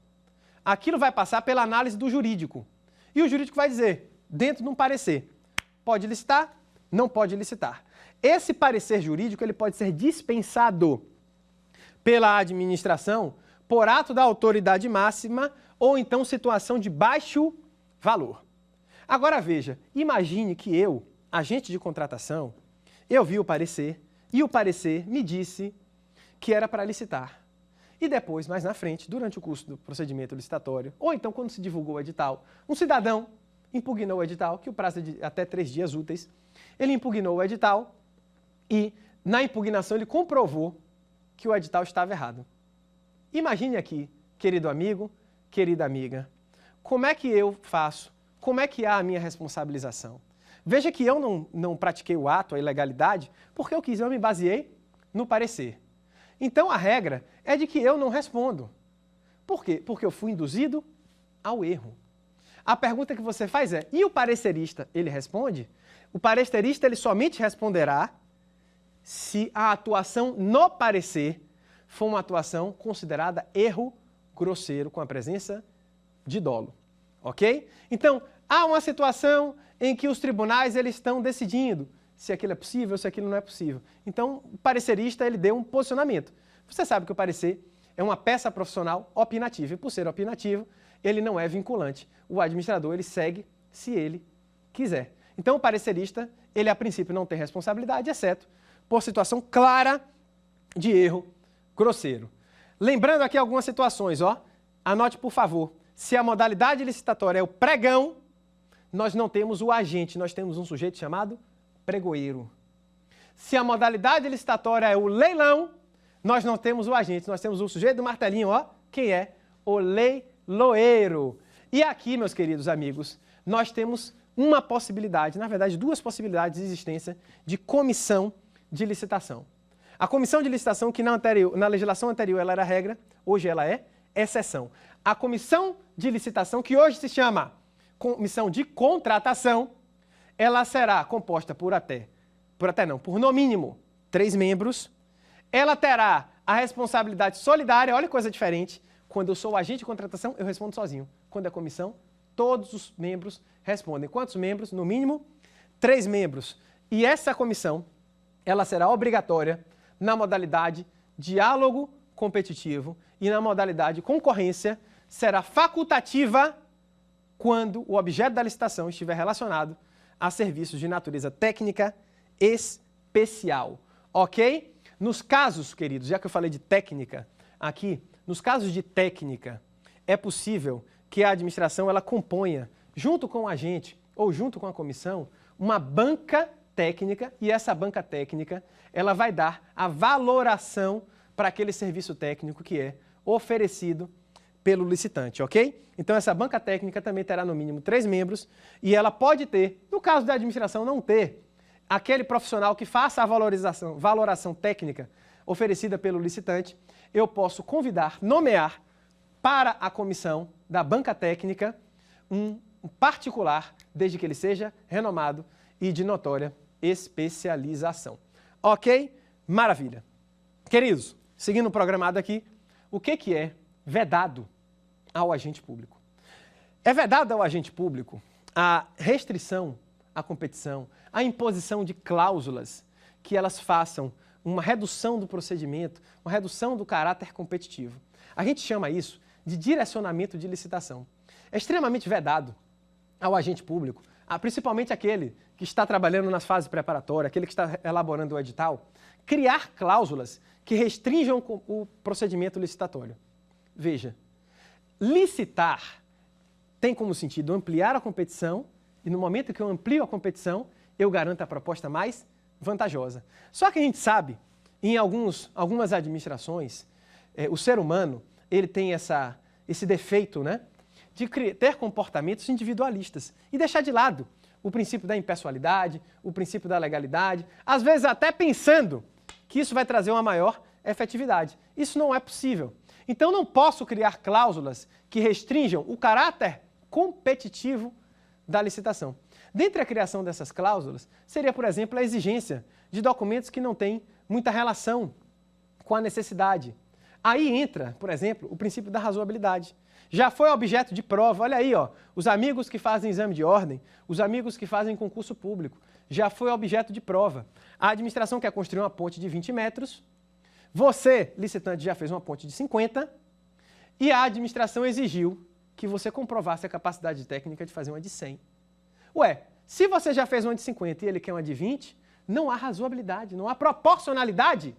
aquilo vai passar pela análise do jurídico. E o jurídico vai dizer, dentro de um parecer, pode licitar, não pode licitar. Esse parecer jurídico ele pode ser dispensado pela administração por ato da autoridade máxima ou então situação de baixo valor. Agora veja, imagine que eu, agente de contratação, eu vi o parecer e o parecer me disse que era para licitar. E depois, mais na frente, durante o curso do procedimento licitatório, ou então quando se divulgou o edital, um cidadão impugnou o edital, que o prazo é de até 3 dias úteis, ele impugnou o edital e, na impugnação, ele comprovou que o edital estava errado. Imagine aqui, querido amigo, querida amiga, como é que eu faço? Como é que há a minha responsabilização? Veja que eu não pratiquei o ato, a ilegalidade, porque eu me baseei no parecer. Então, a regra é de que eu não respondo. Por quê? Porque eu fui induzido ao erro. A pergunta que você faz é, e o parecerista, ele responde? O parecerista, ele somente responderá se a atuação no parecer for uma atuação considerada erro grosseiro com a presença de dolo. Ok? Então, há uma situação em que os tribunais eles estão decidindo se aquilo é possível, se aquilo não é possível. Então, o parecerista ele deu um posicionamento. Você sabe que o parecer é uma peça profissional opinativa e, por ser opinativo, ele não é vinculante. O administrador ele segue se ele quiser. Então, o parecerista, ele a princípio não tem responsabilidade, exceto por situação clara de erro grosseiro. Lembrando aqui algumas situações, ó. Anote, por favor. Se a modalidade licitatória é o pregão, nós não temos o agente, nós temos um sujeito chamado pregoeiro. Se a modalidade licitatória é o leilão, nós não temos o agente, nós temos o sujeito do martelinho, ó. Quem é? O leiloeiro. E aqui, meus queridos amigos, nós temos uma possibilidade, na verdade, duas possibilidades de existência de comissão de licitação. A comissão de licitação, que na legislação anterior ela era regra, hoje ela é exceção. A comissão de licitação, que hoje se chama comissão de contratação, ela será composta por no mínimo 3 membros. Ela terá a responsabilidade solidária, olha que coisa diferente. Quando eu sou o agente de contratação, eu respondo sozinho. Quando é comissão, todos os membros respondem. Quantos membros? No mínimo, 3 membros. E essa comissão, ela será obrigatória na modalidade diálogo competitivo e na modalidade concorrência será facultativa quando o objeto da licitação estiver relacionado a serviços de natureza técnica especial. Ok? Nos casos, queridos, já que eu falei de técnica aqui, nos casos de técnica, é possível que a administração ela componha, junto com o agente ou junto com a comissão, uma banca técnica, e essa banca técnica ela vai dar a valoração para aquele serviço técnico que é oferecido pelo licitante, ok? Então essa banca técnica também terá no mínimo 3 membros e ela pode ter, no caso da administração não ter, aquele profissional que faça a valoração técnica oferecida pelo licitante, eu posso convidar, nomear para a comissão da banca técnica um particular, desde que ele seja renomado e de notória especialização. Ok? Maravilha. Queridos, seguindo o programado aqui, o que é vedado ao agente público? É vedado ao agente público a restrição à competição, a imposição de cláusulas que elas façam uma redução do procedimento, uma redução do caráter competitivo. A gente chama isso de direcionamento de licitação. É extremamente vedado ao agente público, principalmente aquele que está trabalhando nas fases preparatórias, aquele que está elaborando o edital, criar cláusulas que restringam o procedimento licitatório. Veja, licitar tem como sentido ampliar a competição e no momento que eu amplio a competição, eu garanto a proposta mais vantajosa. Só que a gente sabe, em algumas administrações, o ser humano ele tem esse defeito, né, de ter comportamentos individualistas e deixar de lado o princípio da impessoalidade, o princípio da legalidade, às vezes até pensando que isso vai trazer uma maior efetividade. Isso não é possível. Então não posso criar cláusulas que restringam o caráter competitivo da licitação. Dentre a criação dessas cláusulas, seria, por exemplo, a exigência de documentos que não têm muita relação com a necessidade. Aí entra, por exemplo, o princípio da razoabilidade. Já foi objeto de prova, olha aí, ó, os amigos que fazem exame de ordem, os amigos que fazem concurso público, já foi objeto de prova. A administração quer construir uma ponte de 20 metros, você, licitante, já fez uma ponte de 50 e a administração exigiu que você comprovasse a capacidade técnica de fazer uma de 100. Ué, se você já fez uma de 50 e ele quer uma de 20, não há razoabilidade, não há proporcionalidade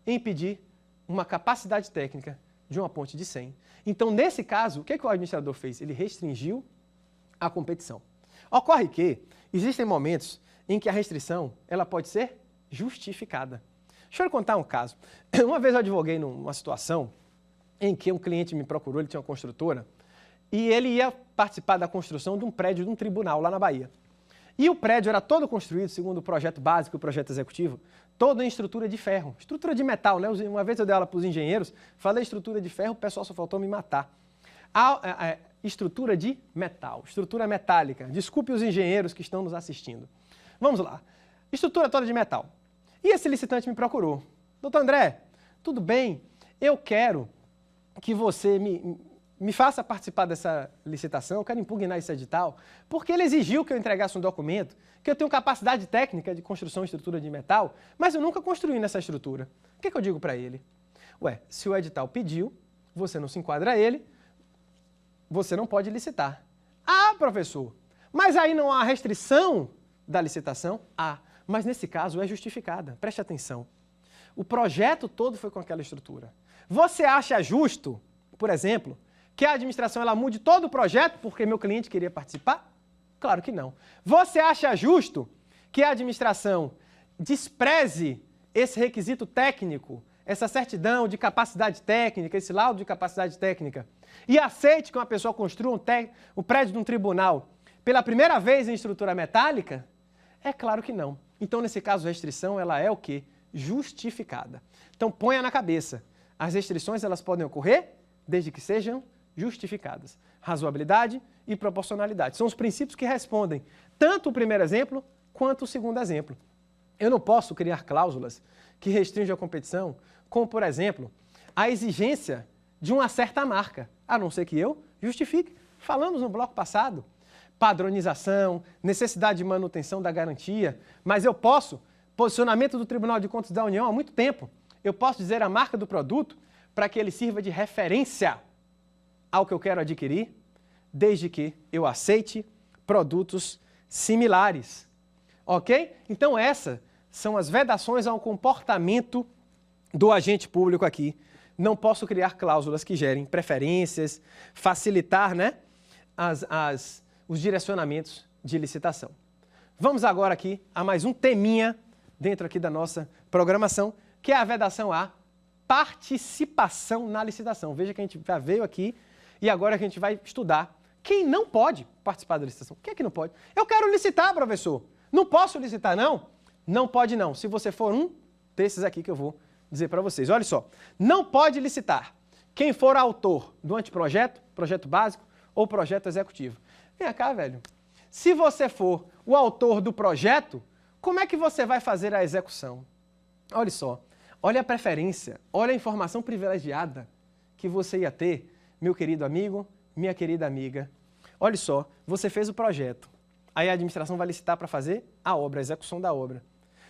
em pedir uma capacidade técnica de uma ponte de 100. Então, nesse caso, o que o administrador fez? Ele restringiu a competição. Ocorre que existem momentos em que a restrição ela pode ser justificada. Deixa eu contar um caso. Uma vez eu advoguei numa situação em que um cliente me procurou, ele tinha uma construtora, e ele ia participar da construção de um prédio de um tribunal lá na Bahia. E o prédio era todo construído, segundo o projeto básico e o projeto executivo, todo em estrutura de ferro, estrutura de metal, né? Uma vez eu dei aula para os engenheiros, falei estrutura de ferro, o pessoal só faltou me matar. A estrutura de metal, estrutura metálica. Desculpe os engenheiros que estão nos assistindo. Vamos lá. Estrutura toda de metal. E esse licitante me procurou. Doutor André, tudo bem? Eu quero que você me faça participar dessa licitação, eu quero impugnar esse edital, porque ele exigiu que eu entregasse um documento, que eu tenho capacidade técnica de construção de estrutura de metal, mas eu nunca construí nessa estrutura. O que eu digo para ele? Ué, se o edital pediu, você não se enquadra a ele, você não pode licitar. Ah, professor, mas aí não há restrição da licitação? Ah, mas nesse caso é justificada. Preste atenção. O projeto todo foi com aquela estrutura. Você acha justo, por exemplo, que a administração ela mude todo o projeto porque meu cliente queria participar? Claro que não. Você acha justo que a administração despreze esse requisito técnico, essa certidão de capacidade técnica, esse laudo de capacidade técnica, e aceite que uma pessoa construa um prédio de um tribunal pela primeira vez em estrutura metálica? É claro que não. Então, nesse caso, a restrição ela é o quê? Justificada. Então, ponha na cabeça. As restrições elas podem ocorrer desde que sejam justificadas. Razoabilidade e proporcionalidade. São os princípios que respondem tanto o primeiro exemplo quanto o segundo exemplo. Eu não posso criar cláusulas que restringam a competição, como, por exemplo, a exigência de uma certa marca, a não ser que eu justifique. Falamos no bloco passado, padronização, necessidade de manutenção da garantia, mas eu posso, posicionamento do Tribunal de Contas da União há muito tempo, eu posso dizer a marca do produto para que ele sirva de referência ao que eu quero adquirir, desde que eu aceite produtos similares. Ok? Então essas são as vedações ao comportamento do agente público aqui. Não posso criar cláusulas que gerem preferências, facilitar, né, os direcionamentos de licitação. Vamos agora aqui a mais um teminha dentro aqui da nossa programação, que é a vedação à participação na licitação. Veja que a gente já veio aqui e agora a gente vai estudar quem não pode participar da licitação. Quem é que não pode? Eu quero licitar, professor. Não posso licitar, não? Não pode, não. Se você for um desses aqui que eu vou dizer para vocês. Olha só, não pode licitar quem for autor do anteprojeto, projeto básico ou projeto executivo. Vem cá, velho. Se você for o autor do projeto, como é que você vai fazer a execução? Olha só, olha a preferência, olha a informação privilegiada que você ia ter, meu querido amigo, minha querida amiga. Olha só, você fez o projeto, aí a administração vai licitar para fazer a obra, a execução da obra.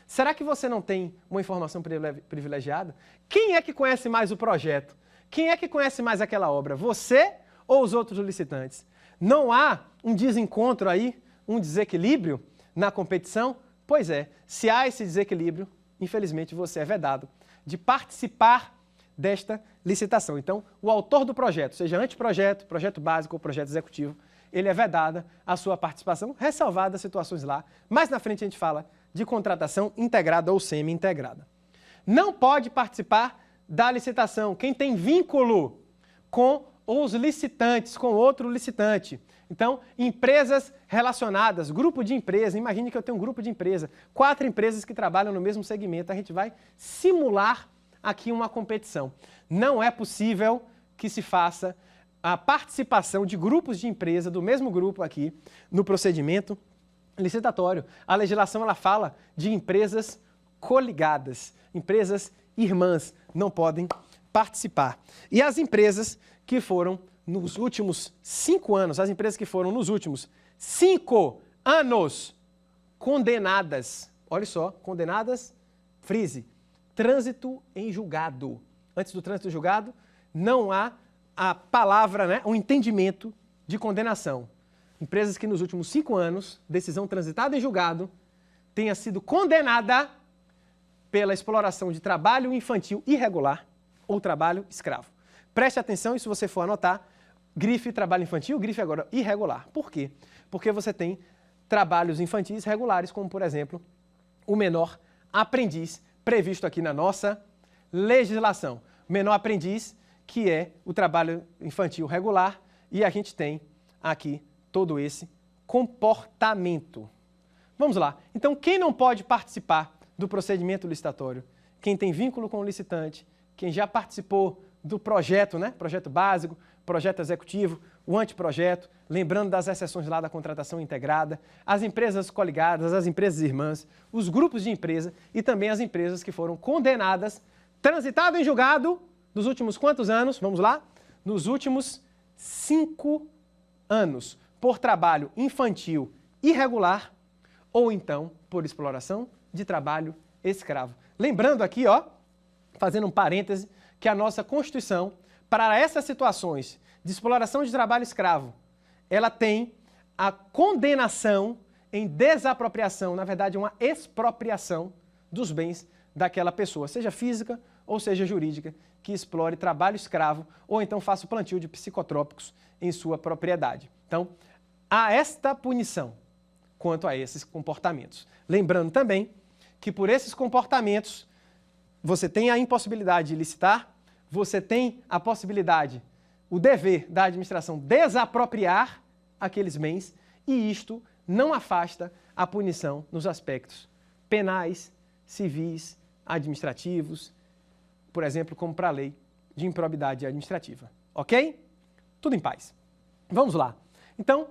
Será que você não tem uma informação privilegiada? Quem é que conhece mais o projeto? Quem é que conhece mais aquela obra? Você ou os outros licitantes? Não há um desencontro aí, um desequilíbrio na competição? Pois é, se há esse desequilíbrio, infelizmente você é vedado de participar desta licitação. Então, o autor do projeto, seja anteprojeto, projeto básico ou projeto executivo, ele é vedada a sua participação, ressalvadas situações lá. Mais na frente a gente fala de contratação integrada ou semi-integrada. Não pode participar da licitação quem tem vínculo com os licitantes, com outro licitante. Então, empresas relacionadas, grupo de empresa, imagine que eu tenho um grupo de empresa, 4 empresas que trabalham no mesmo segmento, a gente vai simular aqui uma competição. Não é possível que se faça a participação de grupos de empresa do mesmo grupo aqui no procedimento licitatório. A legislação ela fala de empresas coligadas, empresas irmãs, não podem participar. E as empresas que foram nos últimos 5 anos, as empresas que foram nos últimos 5 anos condenadas, olha só, condenadas, frise, trânsito em julgado. Antes do trânsito em julgado, não há a palavra, né, um entendimento de condenação. Empresas que nos últimos 5 anos, decisão transitada em julgado, tenha sido condenada pela exploração de trabalho infantil irregular ou trabalho escravo. Preste atenção e se você for anotar, grife trabalho infantil, grife agora irregular. Por quê? Porque você tem trabalhos infantis regulares, como por exemplo, o menor aprendiz, previsto aqui na nossa legislação. O menor aprendiz, que é o trabalho infantil regular, e a gente tem aqui todo esse comportamento. Vamos lá. Então, quem não pode participar do procedimento licitatório? Quem tem vínculo com o licitante, quem já participou do projeto, né? Projeto básico, projeto executivo, o anteprojeto, lembrando das exceções lá da contratação integrada, as empresas coligadas, as empresas irmãs, os grupos de empresa e também as empresas que foram condenadas, transitado em julgado nos últimos quantos anos? Vamos lá? Nos últimos 5 anos, por trabalho infantil irregular ou então por exploração de trabalho escravo. Lembrando aqui, ó, fazendo um parêntese, que a nossa Constituição, para essas situações de exploração de trabalho escravo, ela tem a condenação em desapropriação, na verdade, uma expropriação dos bens daquela pessoa, seja física ou seja jurídica, que explore trabalho escravo ou então faça o plantio de psicotrópicos em sua propriedade. Então, há esta punição quanto a esses comportamentos. Lembrando também que por esses comportamentos você tem a impossibilidade de licitar, você tem a possibilidade, o dever da administração desapropriar aqueles bens e isto não afasta a punição nos aspectos penais, civis, administrativos, por exemplo, como para a lei de improbidade administrativa. Ok? Tudo em paz. Vamos lá. Então,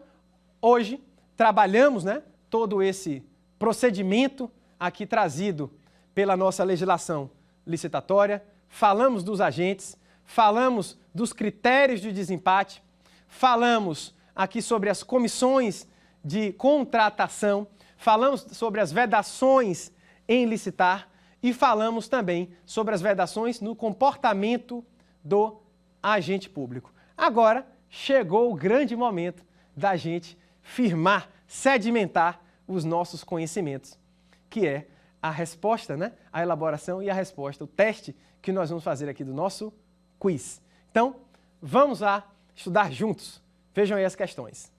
hoje trabalhamos, todo esse procedimento aqui trazido pela nossa legislação licitatória, falamos dos agentes, falamos dos critérios de desempate, falamos aqui sobre as comissões de contratação, falamos sobre as vedações em licitar e falamos também sobre as vedações no comportamento do agente público. Agora chegou o grande momento da gente firmar, sedimentar os nossos conhecimentos, que é a resposta, a elaboração e a resposta, o teste que nós vamos fazer aqui do nosso quiz. Então, vamos lá estudar juntos. Vejam aí as questões.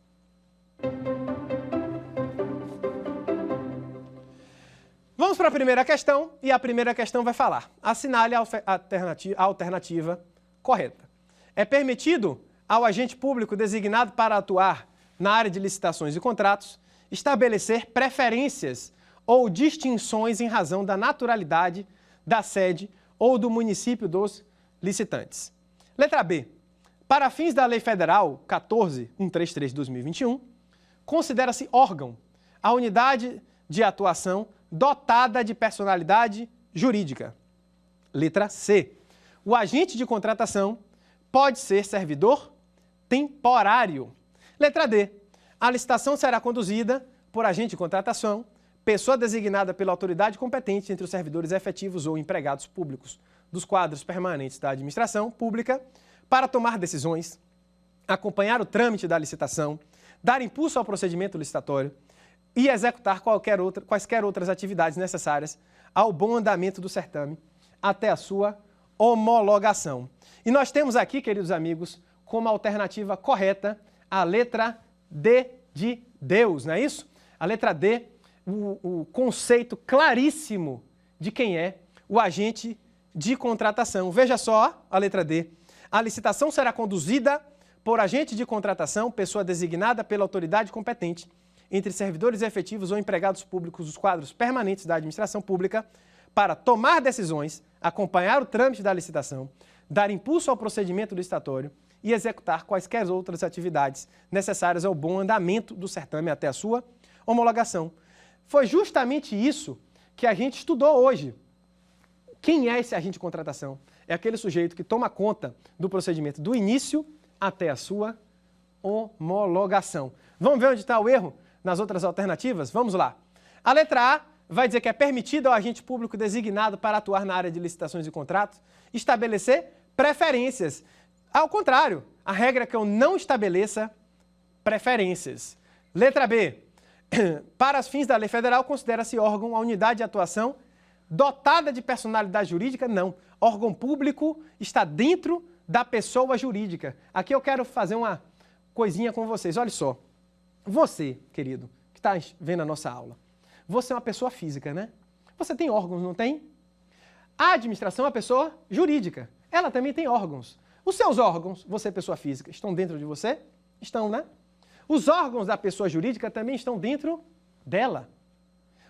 Vamos para a primeira questão e a primeira questão vai falar: assinale a alternativa correta. É permitido ao agente público designado para atuar na área de licitações e contratos estabelecer preferências ou distinções em razão da naturalidade, da sede ou do município dos licitantes. Letra B. Para fins da Lei Federal 14.133/2021, considera-se órgão a unidade de atuação dotada de personalidade jurídica. Letra C. O agente de contratação pode ser servidor temporário. Letra D. A licitação será conduzida por agente de contratação, pessoa designada pela autoridade competente entre os servidores efetivos ou empregados públicos dos quadros permanentes da administração pública, para tomar decisões, acompanhar o trâmite da licitação, dar impulso ao procedimento licitatório e executar quaisquer outras atividades necessárias ao bom andamento do certame até a sua homologação. E nós temos aqui, queridos amigos, como alternativa correta a letra D de Deus, não é isso? A letra D, o conceito claríssimo de quem é o agente de contratação. Veja só a letra D. A licitação será conduzida por agente de contratação, pessoa designada pela autoridade competente, entre servidores efetivos ou empregados públicos dos quadros permanentes da administração pública, para tomar decisões, acompanhar o trâmite da licitação, dar impulso ao procedimento licitatório e executar quaisquer outras atividades necessárias ao bom andamento do certame até a sua homologação. Foi justamente isso que a gente estudou hoje. Quem é esse agente de contratação? É aquele sujeito que toma conta do procedimento do início até a sua homologação. Vamos ver onde está o erro nas outras alternativas? Vamos lá. A letra A vai dizer que é permitido ao agente público designado para atuar na área de licitações e contratos estabelecer preferências. Ao contrário, a regra é que eu não estabeleça preferências. Letra B. Para os fins da lei federal, considera-se órgão a unidade de atuação dotada de personalidade jurídica? Não. Órgão público está dentro da pessoa jurídica. Aqui eu quero fazer uma coisinha com vocês. Olha só. Você, querido, que está vendo a nossa aula, você é uma pessoa física, né? Você tem órgãos, não tem? A administração é uma pessoa jurídica. Ela também tem órgãos. Os seus órgãos, você, pessoa física, estão dentro de você? Estão, né? Os órgãos da pessoa jurídica também estão dentro dela.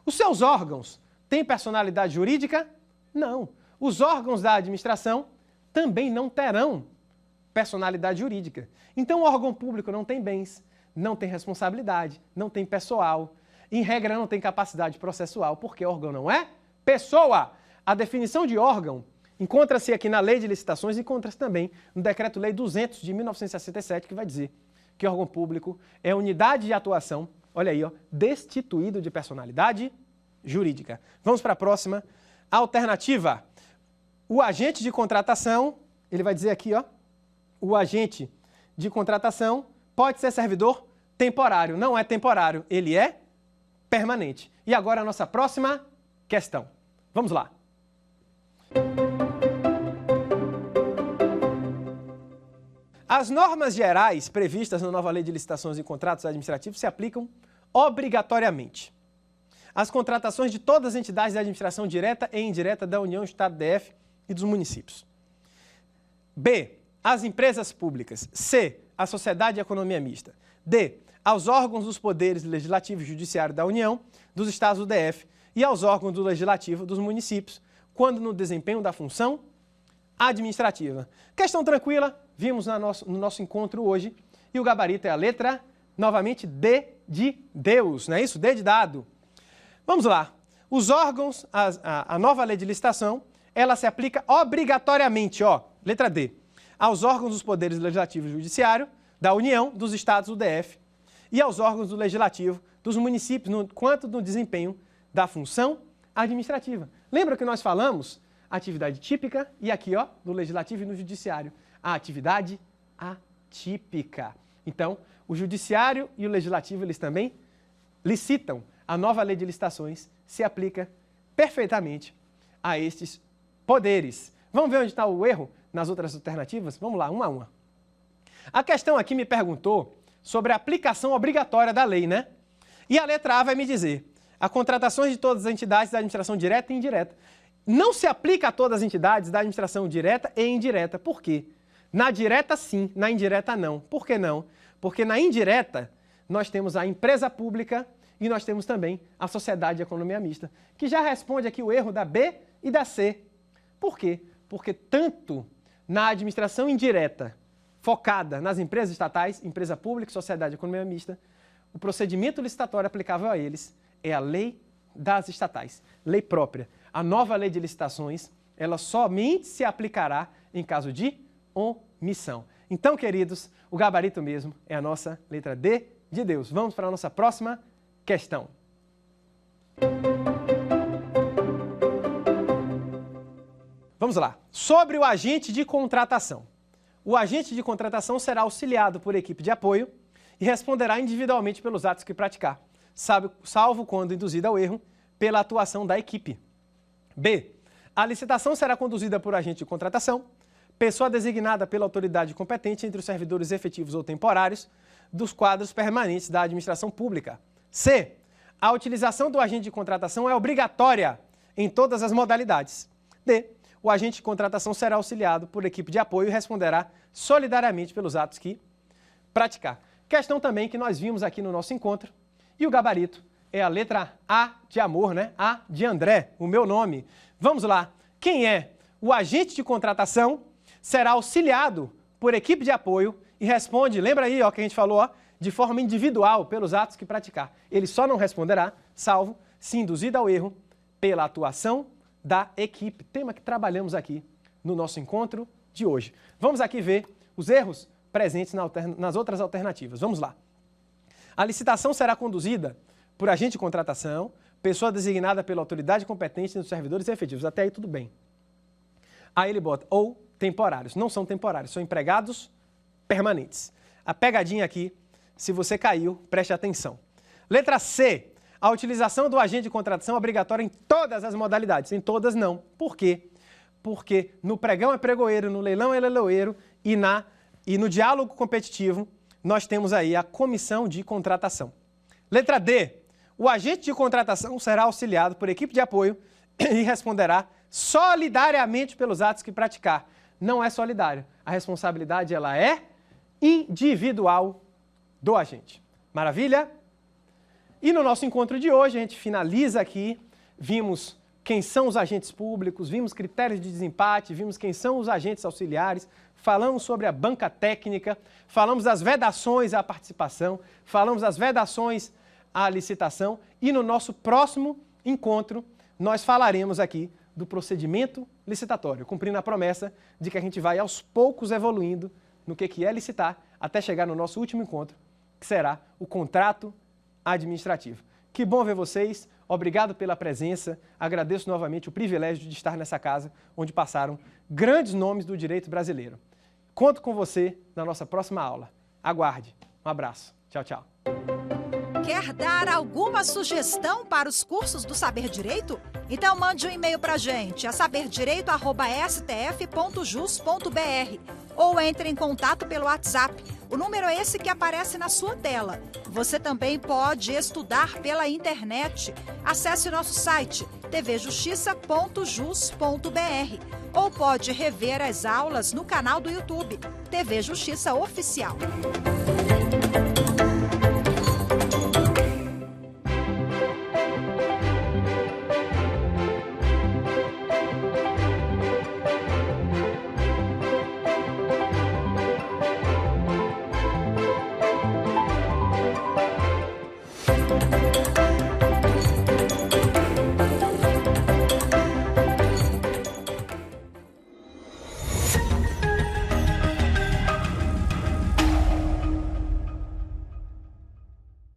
Os seus órgãos têm personalidade jurídica? Não. Os órgãos da administração também não terão personalidade jurídica. Então, o órgão público não tem bens, não tem responsabilidade, não tem pessoal. Em regra, não tem capacidade processual, porque órgão não é pessoa. A definição de órgão encontra-se aqui na Lei de Licitações e encontra-se também no Decreto-Lei 200 de 1967, que vai dizer que órgão público é unidade de atuação, olha aí, destituído de personalidade jurídica. Vamos para a próxima alternativa. O agente de contratação, ele vai dizer aqui, o agente de contratação pode ser servidor temporário. Não é temporário, ele é permanente. E agora a nossa próxima questão. Vamos lá. As normas gerais previstas na nova Lei de Licitações e Contratos Administrativos se aplicam obrigatoriamente às contratações de todas as entidades da administração direta e indireta da União, Estado, DF e dos municípios. B. As empresas públicas. C. A sociedade e economia mista. D. aos órgãos dos poderes legislativo e judiciário da União, dos estados do DF e aos órgãos do legislativo dos municípios, quando no desempenho da função administrativa. Questão tranquila, vimos no nosso encontro hoje, e o gabarito é a letra, novamente, D de Deus, não é isso? D de dado. Vamos lá. Os órgãos, a nova lei de licitação, ela se aplica obrigatoriamente, letra D, aos órgãos dos poderes legislativo e judiciário da União, dos estados do DF e aos órgãos do legislativo dos municípios, quanto no desempenho da função administrativa. Lembra que nós falamos atividade típica e aqui, no legislativo e no judiciário, a atividade atípica. Então, o judiciário e o legislativo, eles também licitam. A nova lei de licitações se aplica perfeitamente a estes poderes. Vamos ver onde está o erro nas outras alternativas? Vamos lá, uma a uma. A questão aqui me perguntou sobre a aplicação obrigatória da lei, né? E a letra A vai me dizer, a contratações de todas as entidades da administração direta e indireta. Não se aplica a todas as entidades da administração direta e indireta. Por quê? Na direta, sim. Na indireta, não. Por que não? Porque na indireta, nós temos a empresa pública e nós temos também a sociedade de economia mista, que já responde aqui o erro da B e da C. Por quê? Porque tanto na administração indireta, focada nas empresas estatais, empresa pública e sociedade de economia mista, o procedimento licitatório aplicável a eles é a lei das estatais, lei própria. A nova lei de licitações, ela somente se aplicará em caso de omissão. Então, queridos, o gabarito mesmo é a nossa letra D de Deus. Vamos para a nossa próxima questão. Vamos lá. Sobre o agente de contratação. O agente de contratação será auxiliado por equipe de apoio e responderá individualmente pelos atos que praticar, salvo quando induzido ao erro pela atuação da equipe. B. A licitação será conduzida por agente de contratação, pessoa designada pela autoridade competente entre os servidores efetivos ou temporários dos quadros permanentes da administração pública. C. A utilização do agente de contratação é obrigatória em todas as modalidades. D. O agente de contratação será auxiliado por equipe de apoio e responderá solidariamente pelos atos que praticar. Questão também que nós vimos aqui no nosso encontro. E o gabarito é a letra A de amor, né? A de André, o meu nome. Vamos lá. Quem é? O agente de contratação será auxiliado por equipe de apoio e responde, lembra aí, que a gente falou, de forma individual pelos atos que praticar. Ele só não responderá, salvo se induzido ao erro pela atuação da equipe. Tema que trabalhamos aqui no nosso encontro de hoje. Vamos aqui ver os erros presentes nas outras alternativas. Vamos lá. A licitação será conduzida por agente de contratação, pessoa designada pela autoridade competente nos servidores efetivos. Até aí tudo bem. Aí ele bota ou temporários. Não são temporários, são empregados permanentes. A pegadinha aqui, se você caiu, preste atenção. Letra C. A utilização do agente de contratação é obrigatória em todas as modalidades. Em todas não. Por quê? Porque no pregão é pregoeiro, no leilão é leiloeiro e no diálogo competitivo nós temos aí a comissão de contratação. Letra D. O agente de contratação será auxiliado por equipe de apoio e responderá solidariamente pelos atos que praticar. Não é solidário. A responsabilidade ela é individual do agente. Maravilha? E no nosso encontro de hoje, a gente finaliza aqui, vimos quem são os agentes públicos, vimos critérios de desempate, vimos quem são os agentes auxiliares, falamos sobre a banca técnica, falamos das vedações à participação, falamos das vedações à licitação e no nosso próximo encontro nós falaremos aqui do procedimento licitatório, cumprindo a promessa de que a gente vai aos poucos evoluindo no que é licitar até chegar no nosso último encontro, que será o contrato administrativo. Que bom ver vocês, obrigado pela presença, agradeço novamente o privilégio de estar nessa casa onde passaram grandes nomes do direito brasileiro. Conto com você na nossa próxima aula. Aguarde. Um abraço. Tchau, tchau. Quer dar alguma sugestão para os cursos do Saber Direito? Então mande um e-mail para a gente, saberdireito@stf.jus.br ou entre em contato pelo WhatsApp. O número é esse que aparece na sua tela. Você também pode estudar pela internet. Acesse o nosso site tvjustiça.jus.br ou pode rever as aulas no canal do YouTube TV Justiça Oficial.